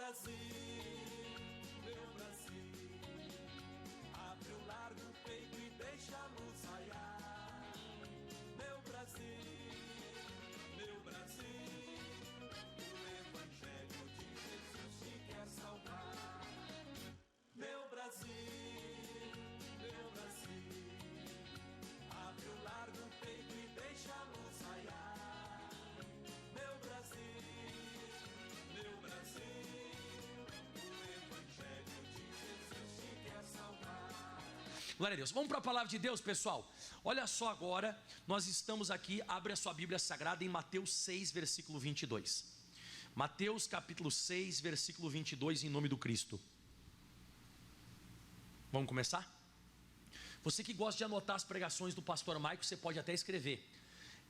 Brasil, meu Brasil, abre o largo peito e deixa a luz raiar. Meu Brasil, meu Brasil, o Evangelho de Jesus te quer salvar. Meu Brasil, abre o largo peito e deixa a luz raiar. Meu Brasil, o Evangelho de Jesus te quer salvar. Glória a Deus. Vamos para a palavra de Deus, pessoal. Olha só agora, nós estamos aqui, abre a sua Bíblia Sagrada em Mateus 6, versículo 22. Mateus capítulo 6, versículo 22, em nome do Cristo. Vamos começar? Você que gosta de anotar as pregações do pastor Maico, você pode até escrever.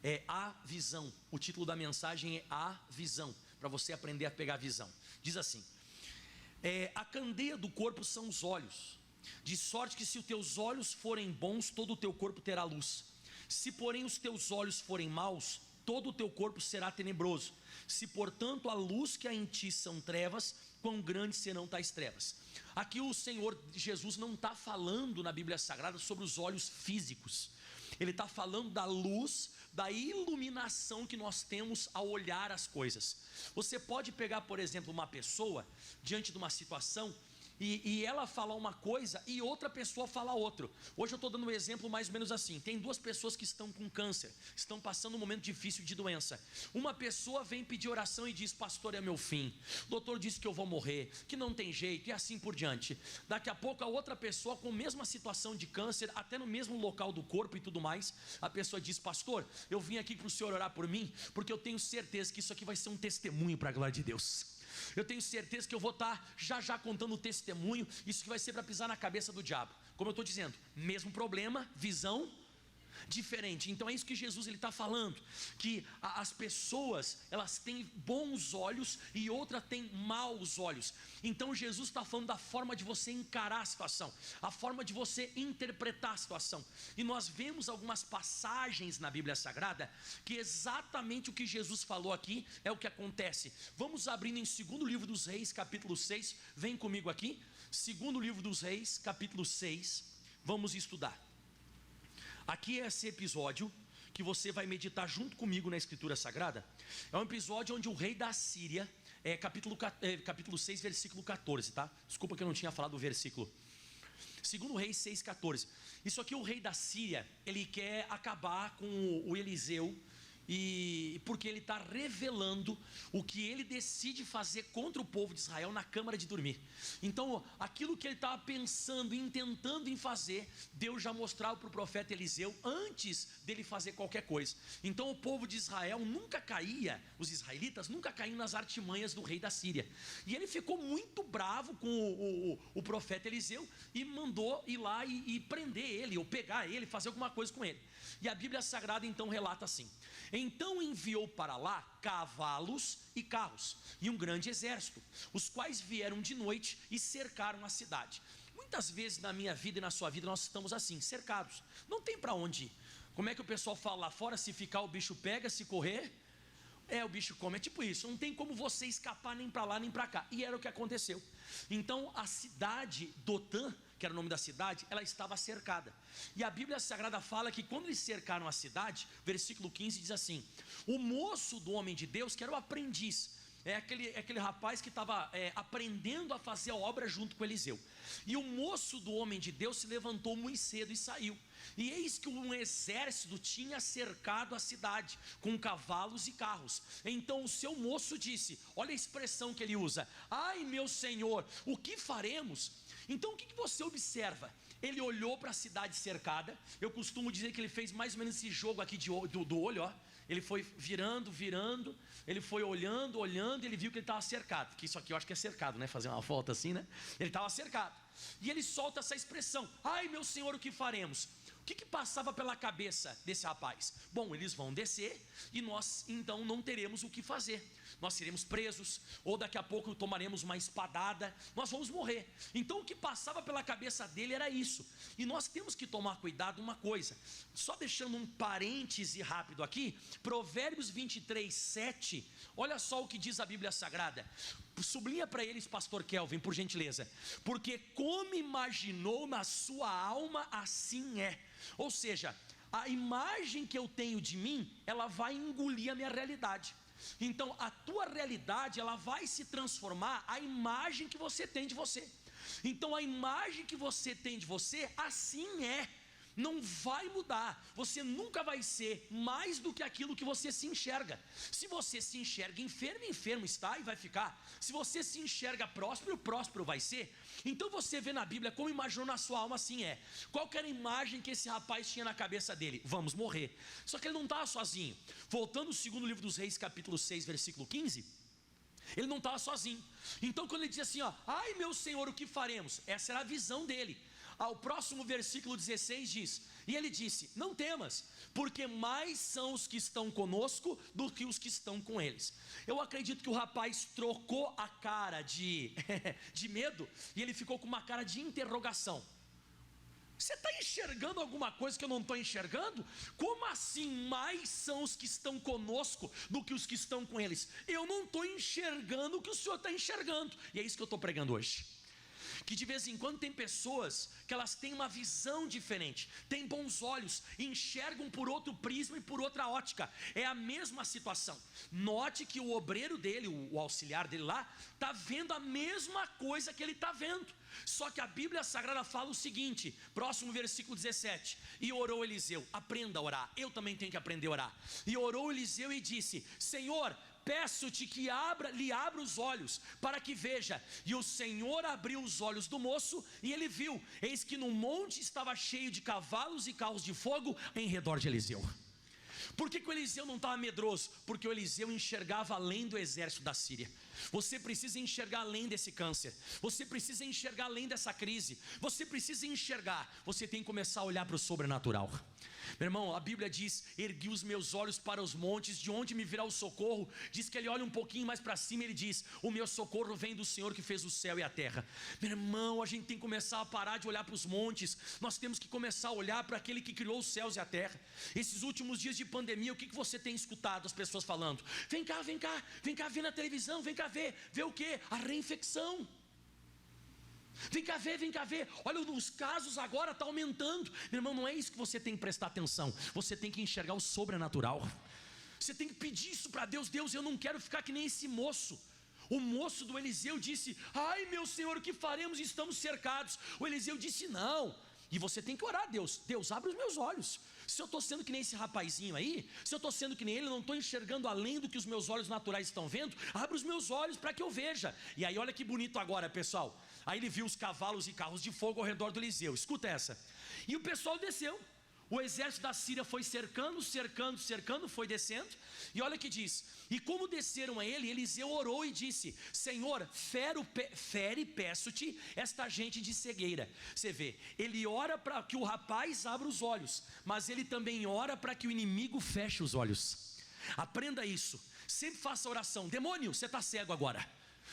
É a visão. O título da mensagem é a visão, para você aprender a pegar a visão. Diz assim: a candeia do corpo são os olhos, de sorte que se os teus olhos forem bons, todo o teu corpo terá luz. Se porém os teus olhos forem maus, todo o teu corpo será tenebroso. Se portanto a luz que há em ti são trevas, quão grandes serão tais trevas. Aqui o Senhor Jesus não está falando na Bíblia Sagrada sobre os olhos físicos. Ele está falando da luz, da iluminação que nós temos ao olhar as coisas. Você pode pegar, por exemplo, uma pessoa diante de uma situação e ela fala uma coisa e outra pessoa fala outra. Hoje eu estou dando um exemplo mais ou menos assim. Tem duas pessoas que estão com câncer, estão passando um momento difícil de doença. Uma pessoa vem pedir oração e diz: pastor, é meu fim, o doutor disse que eu vou morrer, que não tem jeito, e assim por diante. Daqui a pouco a outra pessoa com a mesma situação de câncer, até no mesmo local do corpo e tudo mais, a pessoa diz: pastor, eu vim aqui para o senhor orar por mim, porque eu tenho certeza que isso aqui vai ser um testemunho para a glória de Deus. Eu tenho certeza que eu vou estar já contando o testemunho. Isso que vai ser para pisar na cabeça do diabo. Como eu estou dizendo, mesmo problema, visão diferente. Então é isso que Jesus está falando, que as pessoas, elas têm bons olhos e outra tem maus olhos. Então Jesus está falando da forma de você encarar a situação, a forma de você interpretar a situação. E nós vemos algumas passagens na Bíblia Sagrada que exatamente o que Jesus falou aqui é o que acontece. Vamos abrindo em 2º livro dos Reis, capítulo 6. Vem comigo aqui, 2º livro dos Reis, capítulo 6. Vamos estudar. Aqui é esse episódio que você vai meditar junto comigo na Escritura Sagrada. É um episódio onde o rei da Síria, capítulo 6, versículo 14, tá? Desculpa que eu não tinha falado o versículo. 2 Reis 6, 14. Isso aqui, o rei da Síria, ele quer acabar com o Eliseu, e porque ele está revelando o que ele decide fazer contra o povo de Israel na câmara de dormir. Então aquilo que ele estava pensando e intentando em fazer, Deus já mostrava para o profeta Eliseu antes dele fazer qualquer coisa. Então o povo de Israel nunca caía, os israelitas nunca caíam nas artimanhas do rei da Síria. E ele ficou muito bravo com o profeta Eliseu e mandou ir lá e prender ele, ou pegar ele, fazer alguma coisa com ele. E a Bíblia Sagrada então relata assim: então enviou para lá cavalos e carros e um grande exército, os quais vieram de noite e cercaram a cidade. Muitas vezes na minha vida e na sua vida nós estamos assim, cercados, não tem para onde ir. Como é que o pessoal fala lá fora? Se ficar o bicho pega, se correr o bicho come. É tipo isso, não tem como você escapar nem para lá nem para cá. E era o que aconteceu. Então a cidade Dotã, que era o nome da cidade, ela estava cercada. E a Bíblia Sagrada fala que quando eles cercaram a cidade, versículo 15 diz assim: o moço do homem de Deus, que era o aprendiz, aquele rapaz que estava aprendendo a fazer a obra junto com Eliseu. E o moço do homem de Deus se levantou muito cedo e saiu. E eis que um exército tinha cercado a cidade com cavalos e carros. Então o seu moço disse, olha a expressão que ele usa: ai meu senhor, o que faremos? Então o que você observa? Ele olhou para a cidade cercada. Eu costumo dizer que ele fez mais ou menos esse jogo aqui do olho, ó. Ele foi virando, ele foi olhando, ele viu que ele estava cercado. Que isso aqui eu acho que é cercado, né? Fazer uma volta assim, né? Ele estava cercado. E ele solta essa expressão: ai meu senhor, o que faremos? O que passava pela cabeça desse rapaz? Bom, eles vão descer e nós então não teremos o que fazer. Nós seremos presos, ou daqui a pouco tomaremos uma espadada, nós vamos morrer. Então o que passava pela cabeça dele era isso. E nós temos que tomar cuidado uma coisa, só deixando um parêntese rápido aqui, Provérbios 23, 7, olha só o que diz a Bíblia Sagrada: sublinha para eles, pastor Kelvin, por gentileza. Porque como imaginou na sua alma, assim é. Ou seja, a imagem que eu tenho de mim, ela vai engolir a minha realidade. Então a tua realidade, ela vai se transformar a imagem que você tem de você. Então a imagem que você tem de você, assim é. Não vai mudar, você nunca vai ser mais do que aquilo que você se enxerga. Se você se enxerga enfermo, enfermo está e vai ficar. Se você se enxerga próspero, próspero vai ser. Então você vê na Bíblia como imaginou na sua alma, assim é. Qual que era a imagem que esse rapaz tinha na cabeça dele? Vamos morrer. Só que ele não estava sozinho. Voltando ao segundo livro dos Reis, capítulo 6, versículo 15, ele não estava sozinho. Então quando ele dizia assim, ó, ai meu Senhor, o que faremos? Essa era a visão dele. Ao próximo versículo 16 diz, e ele disse, não temas, porque mais são os que estão conosco do que os que estão com eles. Eu acredito que o rapaz trocou a cara de medo, e ele ficou com uma cara de interrogação. Você está enxergando alguma coisa que eu não estou enxergando? Como assim mais são os que estão conosco do que os que estão com eles? Eu não estou enxergando o que o Senhor está enxergando. E é isso que eu estou pregando hoje. Que de vez em quando tem pessoas que elas têm uma visão diferente, têm bons olhos, enxergam por outro prisma e por outra ótica. É a mesma situação. Note que o obreiro dele, o auxiliar dele lá, está vendo a mesma coisa que ele está vendo. Só que a Bíblia Sagrada fala o seguinte, próximo versículo 17, e orou Eliseu, aprenda a orar, eu também tenho que aprender a orar. E orou Eliseu e disse, Senhor, peço-te que lhe abra os olhos, para que veja. E o Senhor abriu os olhos do moço, e ele viu, eis que no monte estava cheio de cavalos e carros de fogo em redor de Eliseu. Por que o Eliseu não estava medroso? Porque o Eliseu enxergava além do exército da Síria. Você precisa enxergar além desse câncer, você precisa enxergar além dessa crise, você precisa enxergar, você tem que começar a olhar para o sobrenatural. Meu irmão, a Bíblia diz, ergui os meus olhos para os montes, de onde me virá o socorro? Diz que ele olha um pouquinho mais para cima, ele diz, o meu socorro vem do Senhor que fez o céu e a terra. Meu irmão, a gente tem que começar a parar de olhar para os montes, nós temos que começar a olhar para aquele que criou os céus e a terra. Esses últimos dias de pandemia, o que você tem escutado as pessoas falando? Vem cá, vem cá, vem cá ver na televisão, vem cá ver o que? A reinfecção. Vem cá ver, olha, os casos agora estão aumentando. Meu irmão, não é isso que você tem que prestar atenção. Você tem que enxergar o sobrenatural. Você tem que pedir isso para Deus. Deus, eu não quero ficar que nem esse moço. O moço do Eliseu disse, ai meu Senhor, o que faremos? Estamos cercados. O Eliseu disse, não. E você tem que orar, Deus, abre os meus olhos. Se eu estou sendo que nem esse rapazinho aí, se eu estou sendo que nem ele, não estou enxergando além do que os meus olhos naturais estão vendo, abre os meus olhos para que eu veja. E aí olha que bonito agora, pessoal. Aí ele viu os cavalos e carros de fogo ao redor do Eliseu. Escuta essa. E o pessoal desceu. O exército da Síria foi cercando, foi descendo. E olha o que diz. E como desceram a ele, Eliseu orou e disse, Senhor, fere, peço-te, esta gente de cegueira. Você vê, ele ora para que o rapaz abra os olhos, mas ele também ora para que o inimigo feche os olhos. Aprenda isso. Sempre faça oração. Demônio, você está cego agora.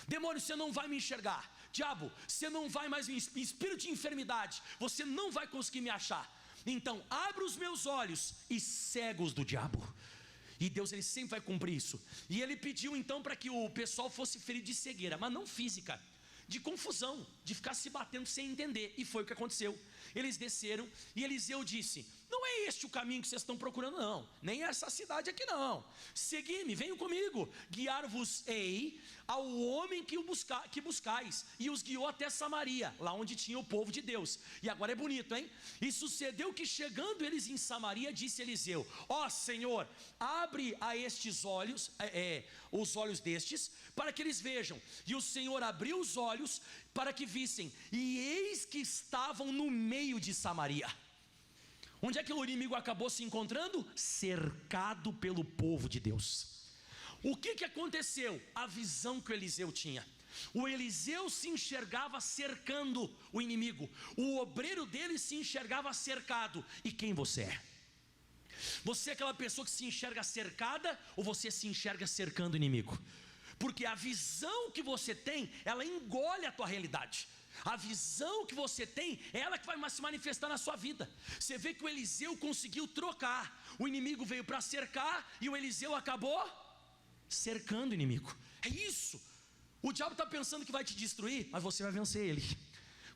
Demônio, você não vai me enxergar. Diabo, você não vai mais me... Espírito de enfermidade, você não vai conseguir me achar. Então, abra os meus olhos e cegos do diabo. E Deus, ele sempre vai cumprir isso. E ele pediu então para que o pessoal fosse ferido de cegueira, mas não física, de confusão, de ficar se batendo sem entender. E foi o que aconteceu. Eles desceram e Eliseu disse, não é este o caminho que vocês estão procurando não, nem essa cidade aqui não. Segui-me, venham comigo, guiar-vos-ei ao homem que buscais. E os guiou até Samaria, lá onde tinha o povo de Deus. E agora é bonito, hein? E sucedeu que chegando eles em Samaria, disse Eliseu, ó Senhor, abre a estes olhos, os olhos destes, para que eles vejam. E o Senhor abriu os olhos para que vissem, e eis que estavam no meio de Samaria. Onde é que o inimigo acabou se encontrando? Cercado pelo povo de Deus. O que aconteceu? A visão que o Eliseu tinha. O Eliseu se enxergava cercando o inimigo. O obreiro dele se enxergava cercado. E quem você é? Você é aquela pessoa que se enxerga cercada ou você se enxerga cercando o inimigo? Porque a visão que você tem, ela engole a tua realidade. A visão que você tem, é ela que vai se manifestar na sua vida. Você vê que o Eliseu conseguiu trocar. O inimigo veio para cercar e o Eliseu acabou cercando o inimigo. É isso. O diabo está pensando que vai te destruir, mas você vai vencer ele,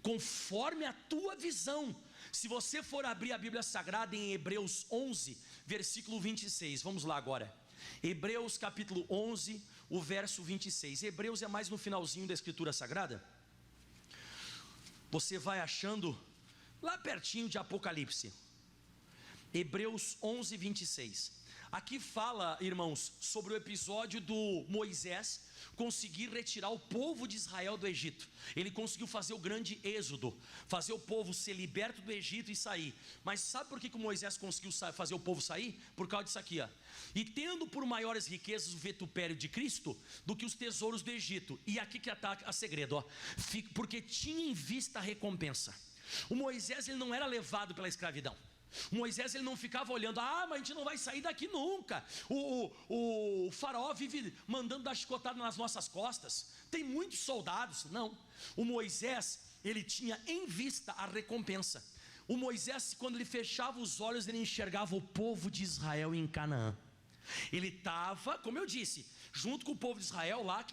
conforme a tua visão. Se você for abrir a Bíblia Sagrada em Hebreus 11, versículo 26, vamos lá agora. Hebreus capítulo 11, o verso 26. Hebreus é mais no finalzinho da Escritura Sagrada. Você vai achando lá pertinho de Apocalipse. Hebreus 11, 26. Aqui fala, irmãos, sobre o episódio do Moisés conseguir retirar o povo de Israel do Egito. Ele conseguiu fazer o grande êxodo, fazer o povo ser liberto do Egito e sair. Mas sabe por que o Moisés conseguiu fazer o povo sair? Por causa disso aqui, ó. E tendo por maiores riquezas o vitupério de Cristo do que os tesouros do Egito. E aqui que está a segredo, ó. Porque tinha em vista a recompensa. O Moisés, ele não era levado pela escravidão. Moisés, ele não ficava olhando, mas a gente não vai sair daqui nunca. O faraó vive mandando dar chicotada nas nossas costas, tem muitos soldados. Não, o Moisés, ele tinha em vista a recompensa. O Moisés, quando ele fechava os olhos, ele enxergava o povo de Israel em Canaã. Ele estava, como eu disse, junto com o povo de Israel lá,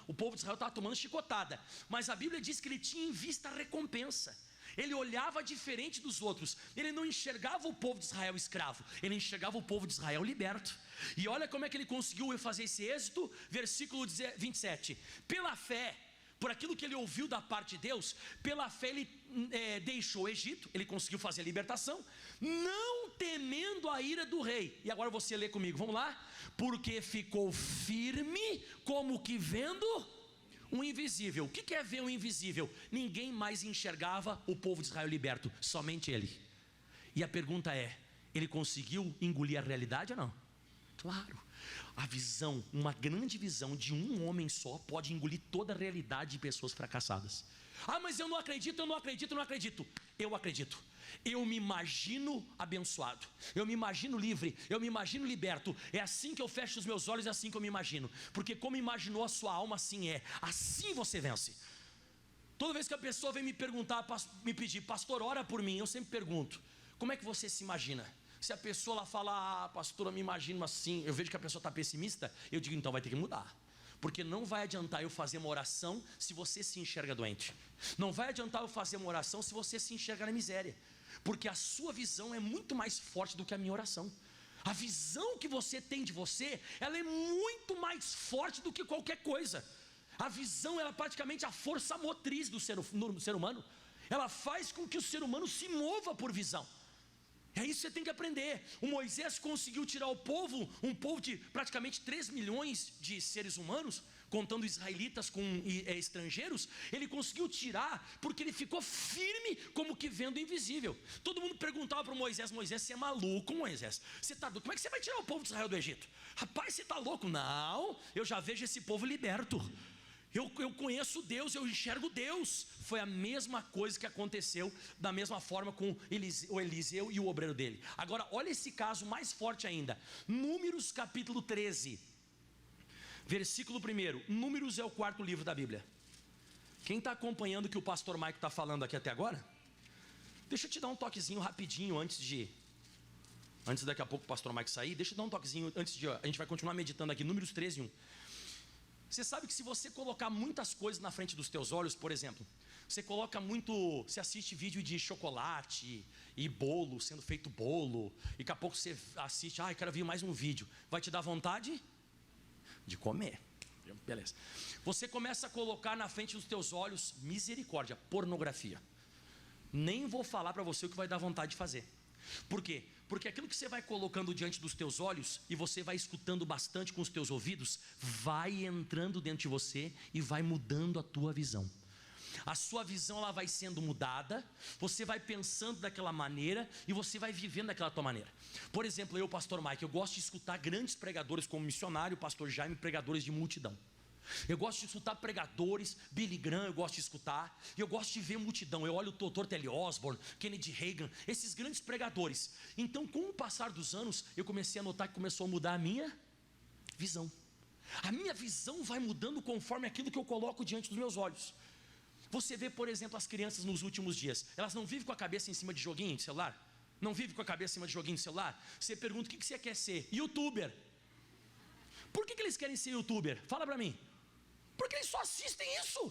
o povo de Israel estava tomando chicotada. Mas a Bíblia diz que ele tinha em vista a recompensa. Ele olhava diferente dos outros. Ele não enxergava o povo de Israel escravo, ele enxergava o povo de Israel liberto. E olha como é que ele conseguiu fazer esse êxito. Versículo 27. Pela fé, por aquilo que ele ouviu da parte de Deus, pela fé ele deixou o Egito. Ele conseguiu fazer a libertação, não temendo a ira do rei. E agora você lê comigo, vamos lá. Porque ficou firme, como que vendo um invisível. O que é ver um invisível? Ninguém mais enxergava o povo de Israel liberto, somente ele. E a pergunta é, ele conseguiu engolir a realidade ou não? Claro. A visão, uma grande visão de um homem só pode engolir toda a realidade de pessoas fracassadas. Mas eu não acredito, eu não acredito, eu não acredito. Eu acredito. Eu me imagino abençoado, eu me imagino livre, eu me imagino liberto. É assim que eu fecho os meus olhos, é assim que eu me imagino. Porque como imaginou a sua alma, assim é. Assim você vence. Toda vez que a pessoa vem me perguntar, me pedir, pastor, ora por mim, eu sempre pergunto, como é que você se imagina? Se a pessoa lá fala, pastor, eu me imagino assim, eu vejo que a pessoa está pessimista, eu digo, então vai ter que mudar. Porque não vai adiantar eu fazer uma oração se você se enxerga doente. Não vai adiantar eu fazer uma oração se você se enxerga na miséria. Porque a sua visão é muito mais forte do que a minha oração. A visão que você tem de você, ela é muito mais forte do que qualquer coisa. A visão, ela é praticamente a força motriz do ser humano. Ela faz com que o ser humano se mova por visão. É isso que você tem que aprender. O Moisés conseguiu tirar o povo, um povo de praticamente 3 milhões de seres humanos, contando israelitas com estrangeiros. Ele conseguiu tirar porque ele ficou firme, como que vendo o invisível. Todo mundo perguntava para o Moisés, você é maluco, Moisés? Você tá doido? Como é que você vai tirar o povo de Israel do Egito? Rapaz, você está louco? Não, eu já vejo esse povo liberto. Eu conheço Deus, eu enxergo Deus. Foi a mesma coisa que aconteceu da mesma forma com o Eliseu e o obreiro dele. Agora olha esse caso mais forte ainda. Números capítulo 13, versículo 1. Números é o 4º livro da Bíblia. Quem está acompanhando o que o pastor Maico está falando aqui até agora? Deixa eu te dar um toquezinho rapidinho antes daqui a pouco o pastor Maico sair. Deixa eu dar um toquezinho a gente vai continuar meditando aqui. Números 13, 1. Você sabe que se você colocar muitas coisas na frente dos teus olhos, por exemplo, você assiste vídeo de chocolate e bolo, sendo feito bolo, e daqui a pouco você assiste, quero ver mais um vídeo, vai te dar vontade de comer, beleza. Você começa a colocar na frente dos teus olhos, misericórdia, pornografia. Nem vou falar para você o que vai dar vontade de fazer. Por quê? Porque aquilo que você vai colocando diante dos teus olhos e você vai escutando bastante com os teus ouvidos, vai entrando dentro de você e vai mudando a tua visão. A sua visão, ela vai sendo mudada, você vai pensando daquela maneira e você vai vivendo daquela tua maneira. Por exemplo, eu, pastor Mike, eu gosto de escutar grandes pregadores como missionário, pastor Jaime, pregadores de multidão. Eu gosto de escutar pregadores, Billy Graham eu gosto de escutar, e eu gosto de ver multidão. Eu olho o Dr. T.L. Osborne, Kennedy Reagan, esses grandes pregadores. Então com o passar dos anos, eu comecei a notar que começou a mudar a minha visão. A minha visão vai mudando conforme aquilo que eu coloco diante dos meus olhos. Você vê, por exemplo, as crianças nos últimos dias, elas não vivem com a cabeça em cima de joguinho de celular? Não vivem com a cabeça em cima de joguinho de celular? Você pergunta, o que você quer ser? YouTuber. Por que eles querem ser YouTuber? Fala pra mim. Porque eles só assistem isso,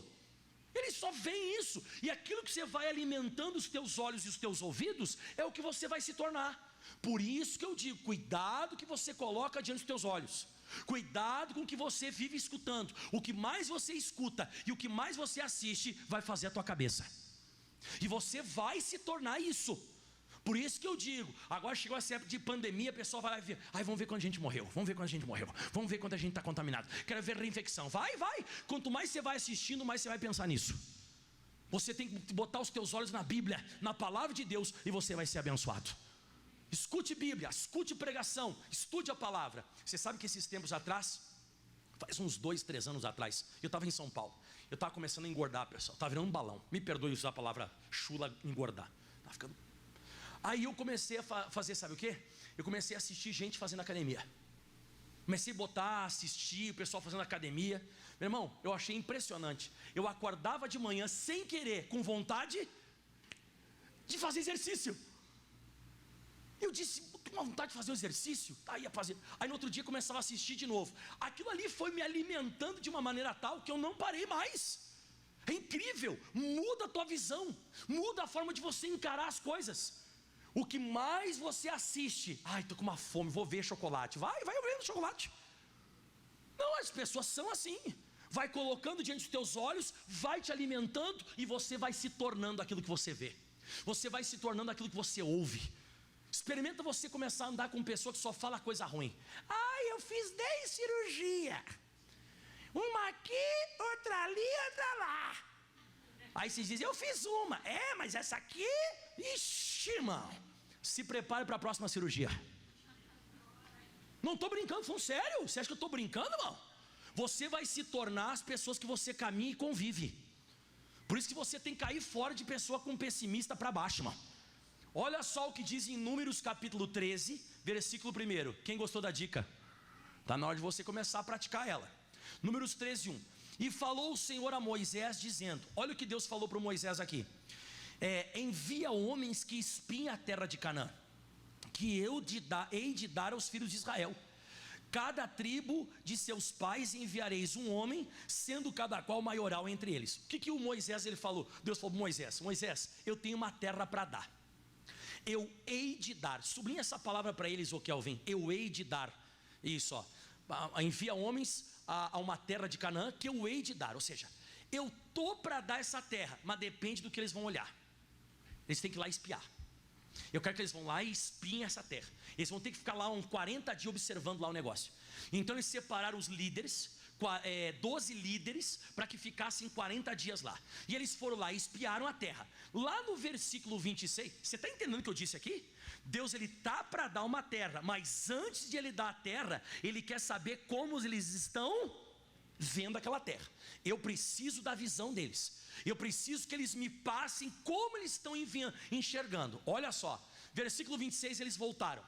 eles só veem isso, e aquilo que você vai alimentando os teus olhos e os teus ouvidos, é o que você vai se tornar. Por isso que eu digo, cuidado que você coloca diante dos teus olhos, cuidado com o que você vive escutando. O que mais você escuta e o que mais você assiste, vai fazer a tua cabeça, e você vai se tornar isso. Por isso que eu digo, agora chegou essa época de pandemia, a pessoa vai lá e vê, vamos ver quando a gente morreu, vamos ver quando a gente morreu, vamos ver quando a gente está contaminado, quero ver reinfecção, vai, quanto mais você vai assistindo, mais você vai pensar nisso. Você tem que botar os teus olhos na Bíblia, na palavra de Deus, e você vai ser abençoado. Escute Bíblia, escute pregação, estude a palavra. Você sabe que esses tempos atrás, faz uns 2, 3 anos atrás, eu estava em São Paulo, eu estava começando a engordar, pessoal, estava virando um balão, me perdoe usar a palavra chula, engordar, estava ficando. Aí eu comecei a fazer, sabe o que? Eu comecei a assistir gente fazendo academia. Comecei a botar, assistir o pessoal fazendo academia. Meu irmão, eu achei impressionante. Eu acordava de manhã sem querer, com vontade de fazer exercício. Eu disse, tô com vontade de fazer um exercício? Tá, ia fazer. Aí no outro dia começava a assistir de novo. Aquilo ali foi me alimentando de uma maneira tal que eu não parei mais. É incrível, muda a tua visão, muda a forma de você encarar as coisas. O que mais você assiste, tô com uma fome, vou ver chocolate, vai vendo chocolate. Não, as pessoas são assim, vai colocando diante dos teus olhos, vai te alimentando, e você vai se tornando aquilo que você vê, você vai se tornando aquilo que você ouve. Experimenta você começar a andar com pessoa que só fala coisa ruim. Eu fiz 10 cirurgias, uma aqui, outra ali, outra lá. Aí vocês dizem, eu fiz uma, mas essa aqui, ixi, irmão, se prepare para a próxima cirurgia. Não estou brincando, falando sério. Você acha que eu estou brincando, irmão? Você vai se tornar as pessoas que você caminha e convive. Por isso que você tem que cair fora de pessoa com pessimista para baixo, irmão. Olha só o que diz em Números capítulo 13, versículo 1. Quem gostou da dica? Está na hora de você começar a praticar ela. Números 13, 1. E falou o Senhor a Moisés dizendo, olha o que Deus falou para Moisés aqui. Envia homens que espiem a terra de Canaã, que eu hei de dar aos filhos de Israel. Cada tribo de seus pais enviareis um homem, sendo cada qual maioral entre eles. O que o Moisés ele falou? Deus falou para Moisés, eu tenho uma terra para dar. Eu hei de dar, sublinha essa palavra para eles, ô Kelvin, eu hei de dar. Isso, envia homens a uma terra de Canaã que eu hei de dar. Ou seja, eu estou para dar essa terra, mas depende do que eles vão olhar. Eles têm que ir lá espiar. Eu quero que eles vão lá e espiem essa terra. Eles vão ter que ficar lá uns 40 dias observando lá o negócio. Então eles separaram os líderes, 12 líderes, para que ficassem 40 dias lá. E eles foram lá e espiaram a terra. Lá no versículo 26, você está entendendo o que eu disse aqui? Deus ele está para dar uma terra, mas antes de ele dar a terra, ele quer saber como eles estão vendo aquela terra. Eu preciso da visão deles. Eu preciso que eles me passem como eles estão enxergando. Olha só, versículo 26, eles voltaram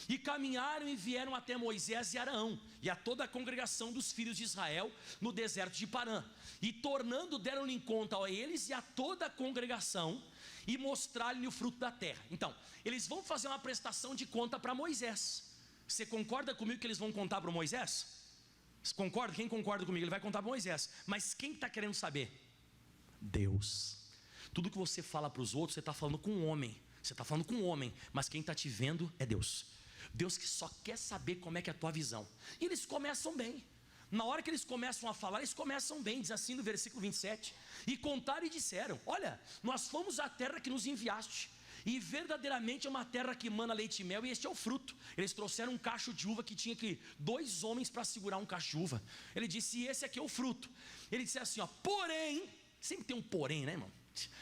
e caminharam e vieram até Moisés e Arão e a toda a congregação dos filhos de Israel no deserto de Parã, e tornando deram-lhe conta a eles e a toda a congregação, e mostrar-lhe o fruto da terra. Então, eles vão fazer uma prestação de conta para Moisés. Você concorda comigo que eles vão contar para Moisés? Você concorda? Quem concorda comigo? Ele vai contar para Moisés. Mas quem está querendo saber? Deus. Tudo que você fala para os outros, você está falando com um homem. Você está falando com um homem, mas quem está te vendo é Deus. Deus que só quer saber como é que é a tua visão. E eles começam bem. Na hora que eles começam a falar, eles começam bem. Diz assim no versículo 27. E contaram e disseram, olha, nós fomos à terra que nos enviaste, e verdadeiramente é uma terra que emana leite e mel, e este é o fruto. Eles trouxeram um cacho de uva que tinha que 2 homens para segurar um cacho de uva. Ele disse, e esse aqui é o fruto. Ele disse assim, porém, sempre tem um porém, né, irmão?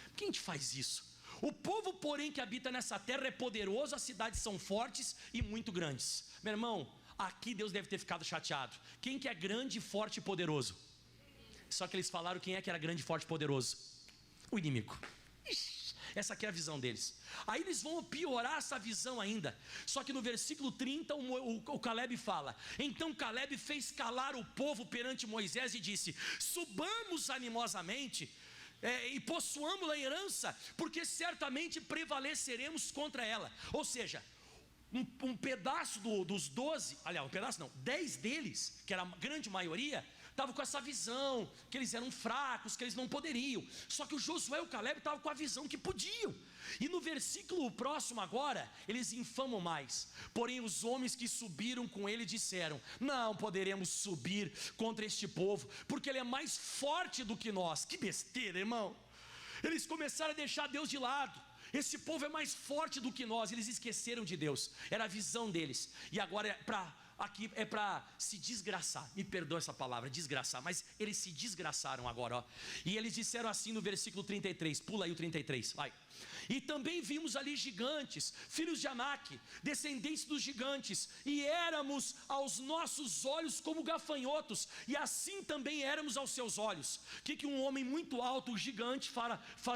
Por que a gente faz isso? O povo, porém, que habita nessa terra é poderoso, as cidades são fortes e muito grandes. Meu irmão, aqui Deus deve ter ficado chateado. Quem que é grande, forte e poderoso? Só que eles falaram quem é que era grande, forte e poderoso? O inimigo. Essa aqui é a visão deles. Aí eles vão piorar essa visão ainda. Só que no versículo 30 o Caleb fala, então Caleb fez calar o povo perante Moisés e disse, subamos animosamente e possuamos a herança, porque certamente prevaleceremos contra ela. Ou seja, um pedaço dos 12, aliás, um pedaço não, 10 deles, que era a grande maioria, estavam com essa visão, que eles eram fracos, que eles não poderiam. Só que o Josué e o Caleb estavam com a visão que podiam. E no versículo próximo agora, eles infamam mais. Porém os homens que subiram com ele disseram: não poderemos subir contra este povo, porque ele é mais forte do que nós. Que besteira, irmão. Eles começaram a deixar Deus de lado. Esse povo é mais forte do que nós. Eles esqueceram de Deus, era a visão deles. E agora aqui é para se desgraçar. Me perdoa essa palavra, desgraçar. Mas eles se desgraçaram agora, ó. E eles disseram assim no versículo 33. Pula aí o 33, vai. E também vimos ali gigantes, filhos de Anak, descendentes dos gigantes, e éramos aos nossos olhos como gafanhotos, e assim também éramos aos seus olhos. O que um homem muito alto, gigante,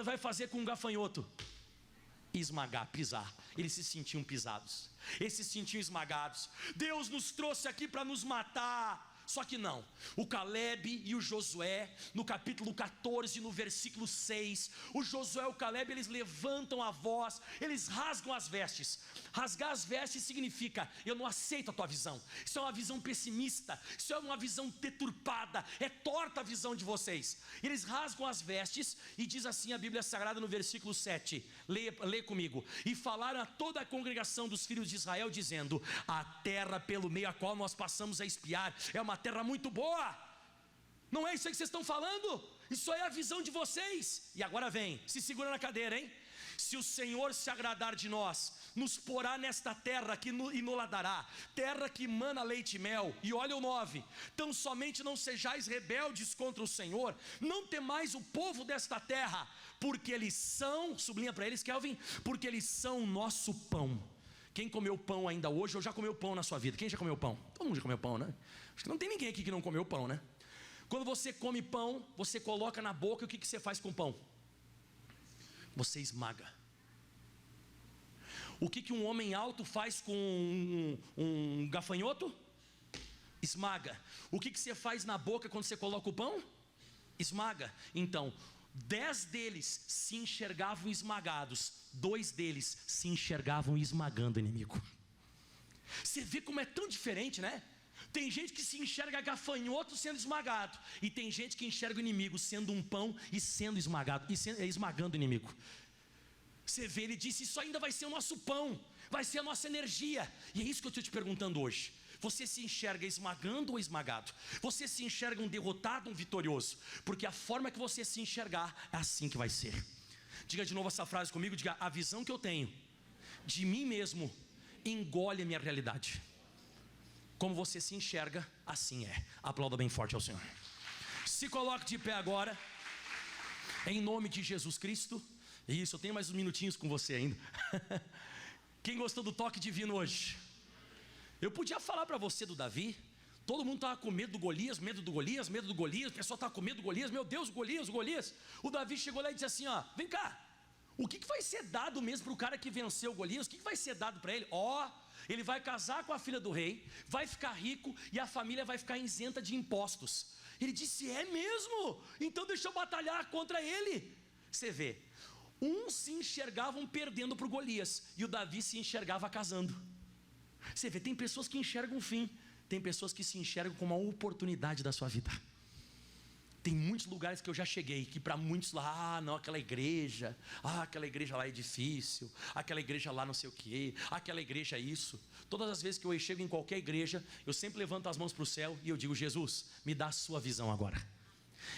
vai fazer com um gafanhoto? Esmagar, pisar. Eles se sentiam pisados, eles se sentiam esmagados. Deus nos trouxe aqui para nos matar. Só que não, o Caleb e o Josué, no capítulo 14, no versículo 6, o Josué e o Caleb, eles levantam a voz, eles rasgam as vestes. Rasgar as vestes significa: eu não aceito a tua visão, isso é uma visão pessimista, isso é uma visão deturpada, é torta a visão de vocês. Eles rasgam as vestes e diz assim a Bíblia Sagrada no versículo 7, lê comigo: e falaram a toda a congregação dos filhos de Israel, dizendo: a terra pelo meio a qual nós passamos a espiar é uma terra muito boa. Não é isso aí que vocês estão falando? Isso aí é a visão de vocês. E agora vem, se segura na cadeira, hein? Se o Senhor se agradar de nós, nos porá nesta terra e nos dará, terra que mana leite e mel. E olha o 9: tão somente não sejais rebeldes contra o Senhor, não temais o povo desta terra, porque eles são, sublinha para eles, Kelvin, porque eles são o nosso pão. Quem comeu pão ainda hoje, ou já comeu pão na sua vida? Quem já comeu pão? Todo mundo já comeu pão, né? Acho que não tem ninguém aqui que não comeu pão, né? Quando você come pão, você coloca na boca, e o que você faz com o pão? Você esmaga. O que um homem alto faz com um gafanhoto? Esmaga. O que você faz na boca quando você coloca o pão? Esmaga. Então, 10 deles se enxergavam esmagados, 2 deles se enxergavam esmagando o inimigo. Você vê como é tão diferente, né? Tem gente que se enxerga gafanhoto sendo esmagado, e tem gente que enxerga o inimigo sendo um pão e sendo esmagado, e esmagando o inimigo. Você vê, ele disse: isso ainda vai ser o nosso pão, vai ser a nossa energia. E é isso que eu estou te perguntando hoje. Você se enxerga esmagando ou esmagado? Você se enxerga um derrotado ou um vitorioso? Porque a forma que você se enxergar, é assim que vai ser. Diga de novo essa frase comigo, diga: a visão que eu tenho de mim mesmo engole a minha realidade. Como você se enxerga, assim é. Aplauda bem forte ao Senhor. Se coloque de pé agora, em nome de Jesus Cristo. Isso, eu tenho mais uns minutinhos com você ainda. Quem gostou do toque divino hoje? Eu podia falar para você do Davi. Todo mundo estava com medo do Golias, medo do Golias, medo do Golias. O pessoal estava com medo do Golias. Meu Deus, o Golias. O Davi chegou lá e disse assim: ó, vem cá, o que vai ser dado mesmo para o cara que venceu o Golias? O que vai ser dado para ele? Ele vai casar com a filha do rei, vai ficar rico e a família vai ficar isenta de impostos. Ele disse: é mesmo? Então deixa eu batalhar contra ele. Você vê, uns se enxergavam perdendo para o Golias, e o Davi se enxergava casando. Você vê, tem pessoas que enxergam o fim, tem pessoas que se enxergam como uma oportunidade da sua vida. Tem muitos lugares que eu já cheguei, que para muitos lá, não, aquela igreja lá é difícil, aquela igreja lá não sei o que, aquela igreja é isso. Todas as vezes que eu chego em qualquer igreja, eu sempre levanto as mãos para o céu e eu digo: Jesus, me dá a sua visão agora.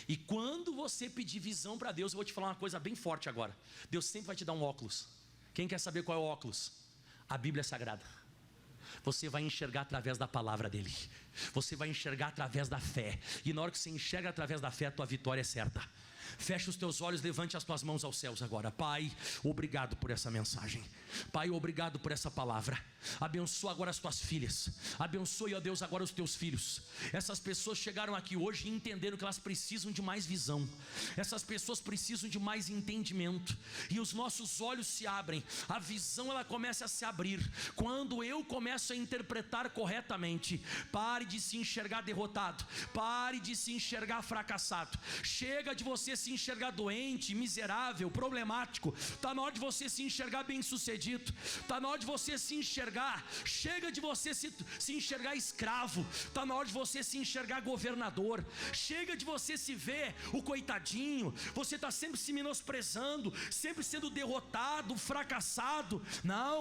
E quando você pedir visão para Deus, eu vou te falar uma coisa bem forte agora. Deus sempre vai te dar um óculos. Quem quer saber qual é o óculos? A Bíblia Sagrada. Você vai enxergar através da palavra dele. Você vai enxergar através da fé. E na hora que você enxerga através da fé, a tua vitória é certa. Fecha os teus olhos, levante as tuas mãos aos céus agora. Pai, obrigado por essa mensagem. Pai, obrigado por essa palavra. Abençoa agora as tuas filhas. Abençoe, ó Deus, agora os teus filhos. Essas pessoas chegaram aqui hoje e entenderam que elas precisam de mais visão. Essas pessoas precisam de mais entendimento. E os nossos olhos se abrem. A visão, ela começa a se abrir quando eu começo a interpretar corretamente. Pare de se enxergar derrotado. Pare de se enxergar fracassado. Chega de você se enxergar doente, miserável, problemático. Está na hora de você se enxergar bem-sucedido. Está na hora de você se enxergar. Chega de você se enxergar escravo. Está na hora de você se enxergar governador. Chega de você se ver o coitadinho. Você está sempre se menosprezando, sempre sendo derrotado, fracassado. Não,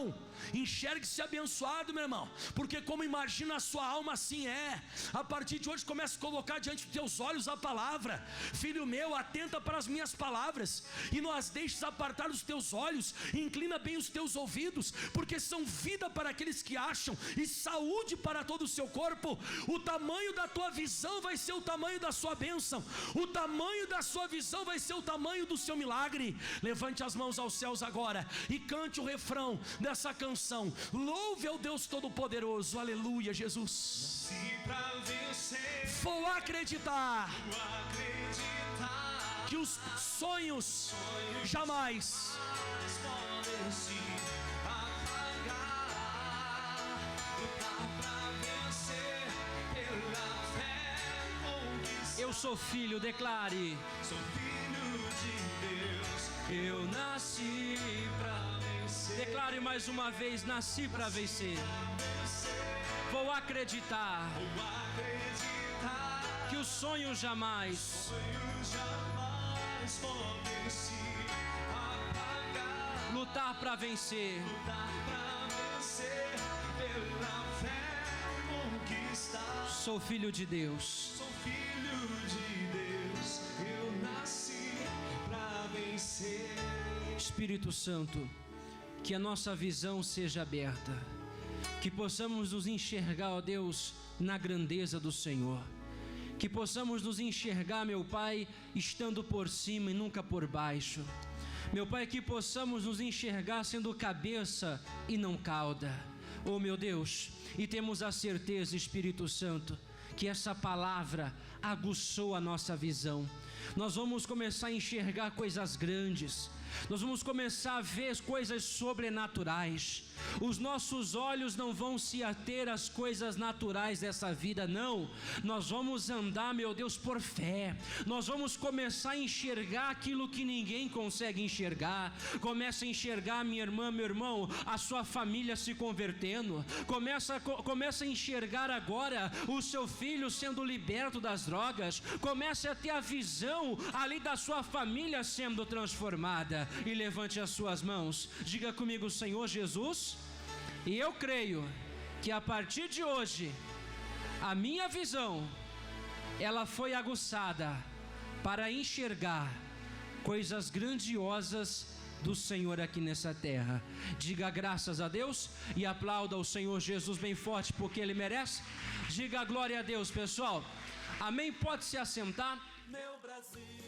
enxergue-se abençoado, meu irmão, porque como imagina a sua alma, assim é. A partir de hoje comece a colocar diante dos teus olhos a palavra. Filho meu, atenta para as minhas palavras e não as deixes apartar dos teus olhos. Inclina bem os teus ouvidos, porque são vida para aqueles que acham e saúde para todo o seu corpo. O tamanho da tua visão vai ser o tamanho da sua bênção. O tamanho da sua visão vai ser o tamanho do seu milagre. Levante as mãos aos céus agora e cante o refrão dessa canção. Louve ao Deus Todo-Poderoso. Aleluia, Jesus. Vou acreditar que os sonhos jamais podem se apagar. Lutar pra vencer pela fé conquistar. Eu sou filho, declare. Sou filho de Deus. Eu nasci pra vencer. Declare mais uma vez: nasci pra vencer. Vou acreditar que os sonhos jamais podem se apagar. Lutar para vencer pela fé conquistar. Sou filho de Deus. Sou filho de Deus. Eu nasci para vencer. Espírito Santo, que a nossa visão seja aberta, que possamos nos enxergar, ó Deus, na grandeza do Senhor. Que possamos nos enxergar, meu Pai, estando por cima e nunca por baixo. Meu Pai, que possamos nos enxergar sendo cabeça e não cauda. Oh, meu Deus, e temos a certeza, Espírito Santo, que essa palavra aguçou a nossa visão. Nós vamos começar a enxergar coisas grandes. Nós vamos começar a ver coisas sobrenaturais. Os nossos olhos não vão se ater às coisas naturais dessa vida, não. Nós vamos andar, meu Deus, por fé. Nós vamos começar a enxergar aquilo que ninguém consegue enxergar. Começa a enxergar, minha irmã, meu irmão, a sua família se convertendo. Começa a enxergar agora o seu filho sendo liberto das drogas. Começa a ter a visão ali da sua família sendo transformada. E levante as suas mãos, diga comigo: Senhor Jesus, e eu creio que a partir de hoje a minha visão, ela foi aguçada para enxergar coisas grandiosas do Senhor aqui nessa terra. Diga graças a Deus e aplauda o Senhor Jesus bem forte, porque Ele merece. Diga glória a Deus, pessoal. Amém? Pode se assentar. Meu Brasil.